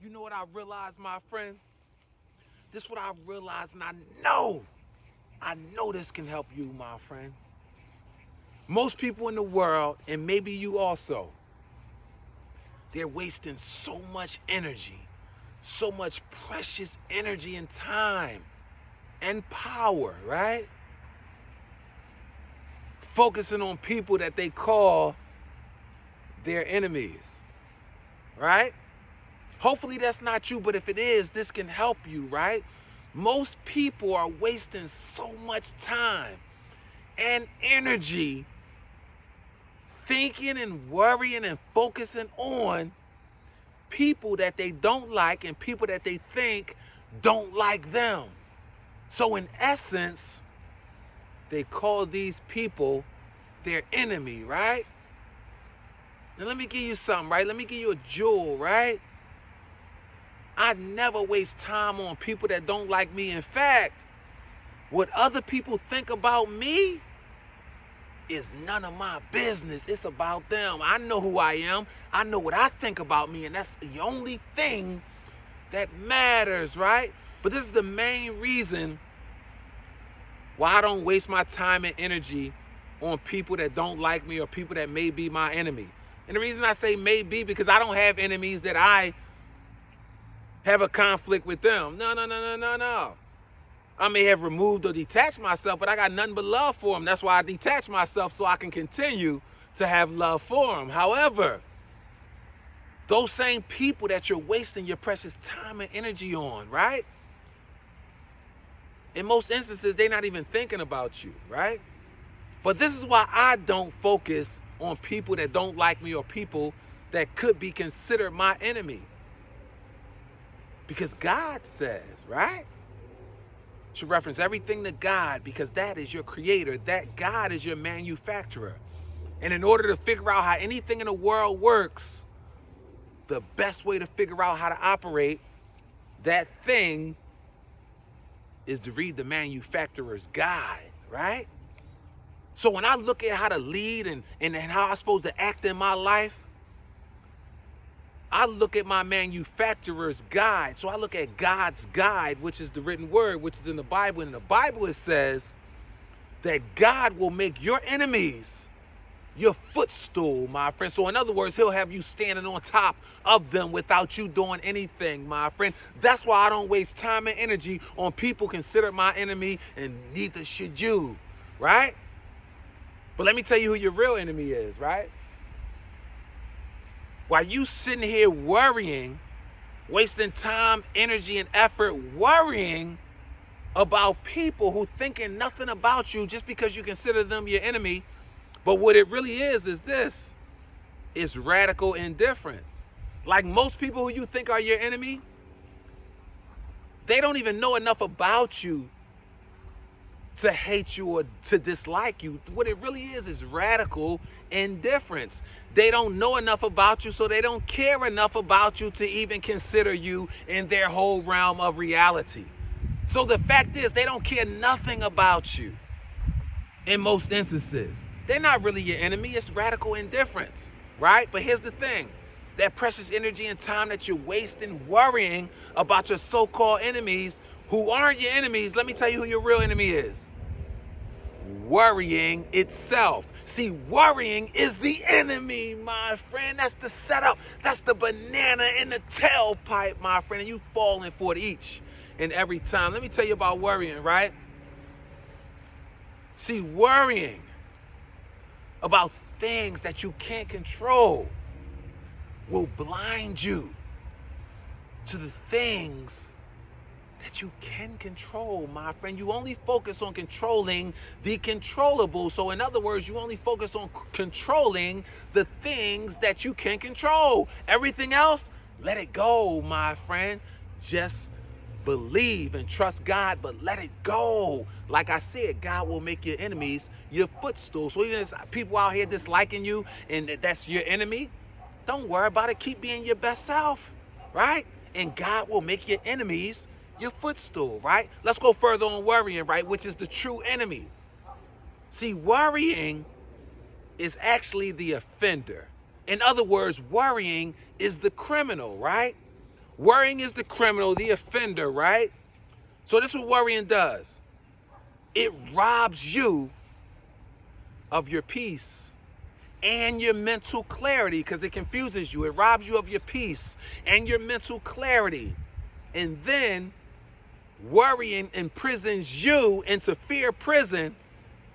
You know what I realized, my friend? This is what I realized, and I know this can help you, my friend. Most people in the world, and maybe you also, they're wasting so much energy, so much precious energy and time and power, right? Focusing on people that they call their enemies, right? Hopefully that's not you, but if it is, this can help you, right? Most people are wasting so much time and energy thinking and worrying and focusing on people that they don't like and people that they think don't like them. So, in essence, they call these people their enemy, right? Now, let me give you something, right? Let me give you a jewel, right? I never waste time on people that don't like me. In fact, what other people think about me is none of my business. It's about them. I know who I am. I know what I think about me, and that's the only thing that matters, right? But this is the main reason why I don't waste my time and energy on people that don't like me or people that may be my enemy. And the reason I say may be because I don't have enemies that I have a conflict with them. No, no, no, no, no, no. I may have removed or detached myself, but I got nothing but love for them. That's why I detach myself so I can continue to have love for them. However, those same people that you're wasting your precious time and energy on, right? In most instances, they're not even thinking about you, right? But this is why I don't focus on people that don't like me or people that could be considered my enemy. Because God says, right? You should reference everything to God because that is your creator. That God is your manufacturer. And in order to figure out how anything in the world works, the best way to figure out how to operate that thing is to read the manufacturer's guide, right? So when I look at how to lead and how I'm supposed to act in my life, I look at my manufacturer's guide. So I look at God's guide, which is the written word, which is in the Bible. And in the Bible it says that God will make your enemies your footstool, my friend. So in other words, he'll have you standing on top of them without you doing anything, my friend. That's why I don't waste time and energy on people considered my enemy, and neither should you, right? But let me tell you who your real enemy is, right? While you sitting here worrying, wasting time, energy, and effort worrying about people who thinking nothing about you just because you consider them your enemy, but what it really is this. It's radical indifference. Like most people who you think are your enemy, they don't even know enough about you to hate you or to dislike you. What it really is radical indifference. They don't know enough about you, so they don't care enough about you to even consider you in their whole realm of reality. So the fact is, they don't care nothing about you in most instances. They're not really your enemy. It's radical indifference, right? But here's the thing. That precious energy and time that you're wasting worrying about your so-called enemies who aren't your enemies, let me tell you who your real enemy is. Worrying itself. See, worrying is the enemy, my friend. That's the setup. That's the banana in the tailpipe, my friend. And you falling for it each and every time. Let me tell you about worrying, right? See, worrying about things that you can't control will blind you to the things that you can control, my friend. You only focus on controlling the controllable. So in other words, you only focus on controlling the things that you can control. Everything else, let it go, my friend. Just believe and trust God, but let it go. Like I said, God will make your enemies your footstool. So even if people out here disliking you and that's your enemy, don't worry about it. Keep being your best self, right? And God will make your enemies your footstool, right? Let's go further on worrying, right? Which is the true enemy. See, worrying is actually the offender. In other words, worrying is the criminal, right? Worrying is the criminal, the offender, right? So this is what worrying does. It robs you of your peace and your mental clarity because it confuses you. It robs you of your peace and your mental clarity. And then worrying imprisons you into fear prison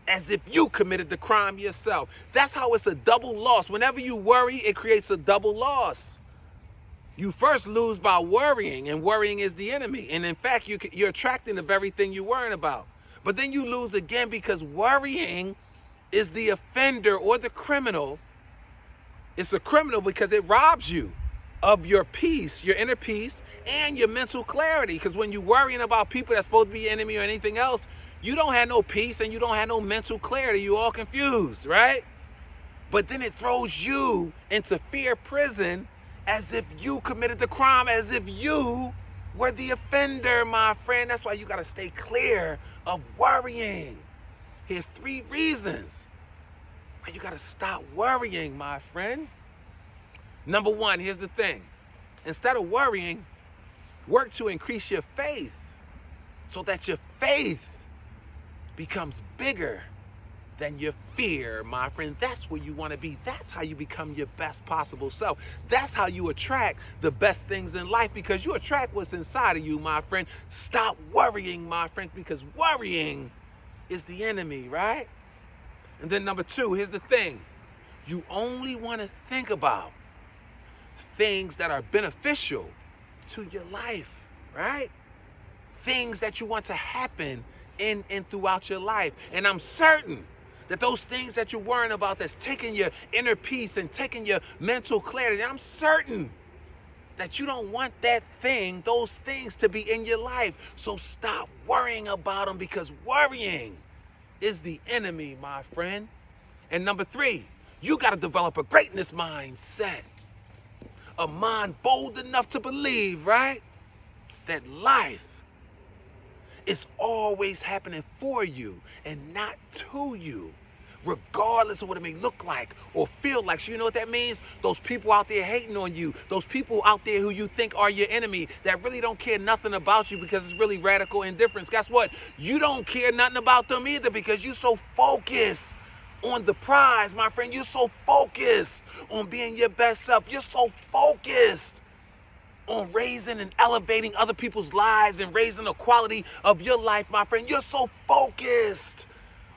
as if you committed the crime yourself. That's how it's a double loss. Whenever you worry, it creates a double loss. You first lose by worrying, and worrying is the enemy. And in fact, you're attracting the very thing you're worrying about. But then you lose again because worrying is the offender or the criminal. It's a criminal because it robs you of your peace, your inner peace, and your mental clarity. Because when you're worrying about people that's supposed to be your enemy or anything else, you don't have no peace and you don't have no mental clarity. You're all confused, right? But then it throws you into fear prison as if you committed the crime, as if you were the offender, my friend. That's why you got to stay clear of worrying. Here's 3 reasons why you got to stop worrying, my friend. Number 1, here's the thing. Instead of worrying, work to increase your faith so that your faith becomes bigger than your fear, my friend. That's where you want to be. That's how you become your best possible self. That's how you attract the best things in life, because you attract what's inside of you, my friend. Stop worrying, my friend, because worrying is the enemy, right? And then number 2, here's the thing. You only want to think about things that are beneficial to your life, right? Things that you want to happen in and throughout your life. And I'm certain that those things that you're worrying about, that's taking your inner peace and taking your mental clarity, I'm certain that you don't want that thing, those things to be in your life. So stop worrying about them, because worrying is the enemy, my friend. And number 3, you got to develop a greatness mindset. A mind bold enough to believe, right, that life is always happening for you and not to you, regardless of what it may look like or feel like. So you know what that means? Those people out there hating on you, those people out there who you think are your enemy, that really don't care nothing about you because it's really radical indifference. Guess what? You don't care nothing about them either, because you're so focused on the prize, my friend. You're so focused on being your best self. You're so focused on raising and elevating other people's lives and raising the quality of your life, my friend. You're so focused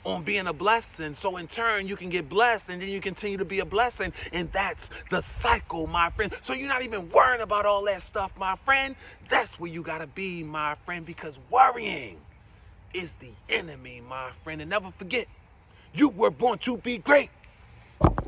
on being a blessing, so in turn you can get blessed, and then you continue to be a blessing, and that's the cycle, my friend. So you're not even worrying about all that stuff, my friend. That's where you gotta be, my friend, because worrying is the enemy, my friend. And never forget, you were born to be great.